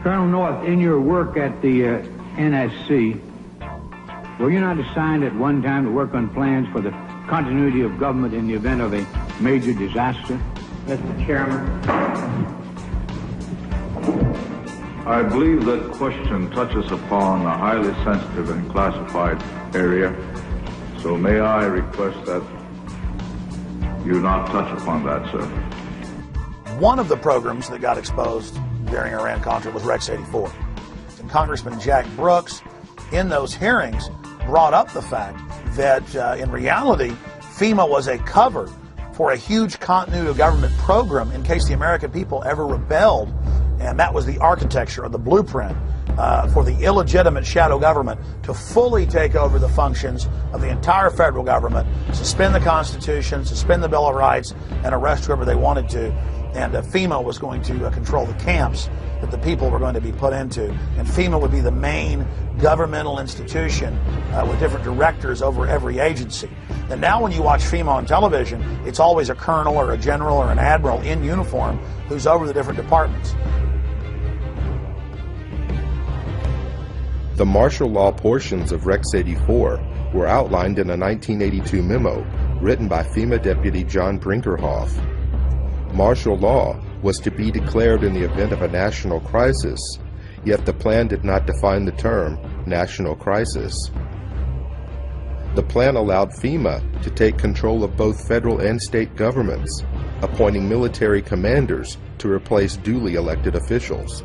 Colonel North, in your work at the NSC, were you not assigned at one time to work on plans for the continuity of government in the event of a major disaster? Mr. Chairman. I believe that question touches upon a highly sensitive and classified area, so may I request that you not touch upon that, sir. One of the programs that got exposed during Iran-Contra was Rex 84. And Congressman Jack Brooks, in those hearings, brought up the fact that in reality, FEMA was a cover for a huge continuity of government program in case the American people ever rebelled. And that was the architecture or the blueprint for the illegitimate shadow government to fully take over the functions of the entire federal government, suspend the Constitution, suspend the Bill of Rights, and arrest whoever they wanted to. And FEMA was going to control the camps that the people were going to be put into. And FEMA would be the main governmental institution with different directors over every agency. And now when you watch FEMA on television, it's always a colonel or a general or an admiral in uniform who's over the different departments. The martial law portions of Rex 84 were outlined in a 1982 memo written by FEMA Deputy John Brinkerhoff. Martial law was to be declared in the event of a national crisis, yet the plan did not define the term national crisis. The plan allowed FEMA to take control of both federal and state governments, appointing military commanders to replace duly elected officials.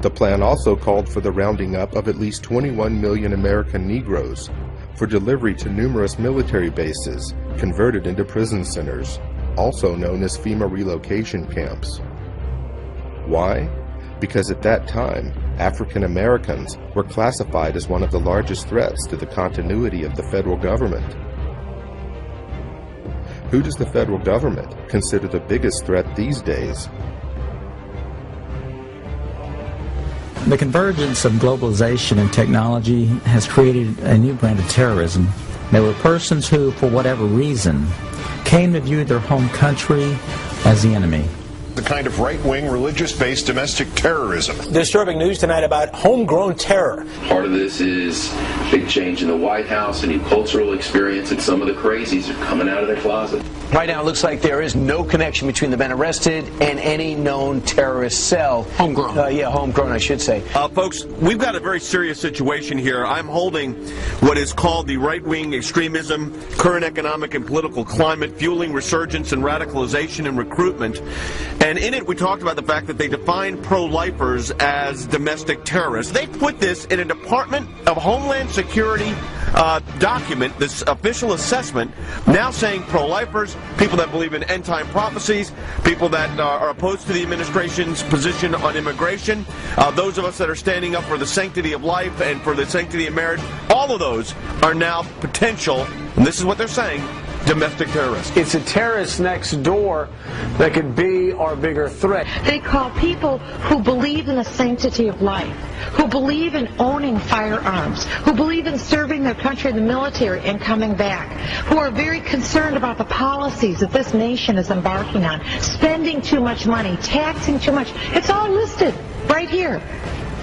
The plan also called for the rounding up of at least 21 million American Negroes for delivery to numerous military bases converted into prison centers, also known as FEMA relocation camps. Why? Because at that time, African Americans were classified as one of the largest threats to the continuity of the federal government. Who does the federal government consider the biggest threat these days? The convergence of globalization and technology has created a new brand of terrorism. There were persons who, for whatever reason, came to view their home country as the enemy. The kind of right-wing, religious-based domestic terrorism. Disturbing news tonight about homegrown terror. Part of this is big change in the White House, a new cultural experience, and some of the crazies are coming out of their closet. Right now, it looks like there is no connection between the men arrested and any known terrorist cell. Homegrown. Yeah, homegrown, I should say. Folks, we've got a very serious situation here. I'm holding what is called the right-wing extremism, current economic and political climate, fueling resurgence and radicalization and recruitment. And in it, we talked about the fact that they define pro-lifers as domestic terrorists. They put this in a Department of Homeland Security document, this official assessment, now saying pro-lifers, people that believe in end-time prophecies, people that are opposed to the administration's position on immigration, those of us that are standing up for the sanctity of life and for the sanctity of marriage, all of those are now potential, and this is what they're saying, domestic terrorists. It's a terrorist next door that could be our bigger threat. They call people who believe in the sanctity of life, who believe in owning firearms, who believe in serving their country in the military and coming back, who are very concerned about the policies that this nation is embarking on, spending too much money, taxing too much. It's all listed right here.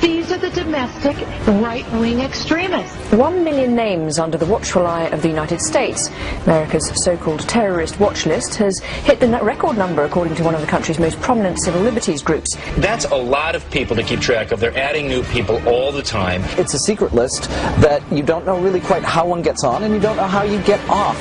These are the domestic right-wing extremists. 1 million names under the watchful eye of the United States. America's so-called terrorist watch list has hit the record number according to one of the country's most prominent civil liberties groups. That's a lot of people to keep track of. They're adding new people all the time. It's a secret list that you don't know really quite how one gets on and you don't know how you get off.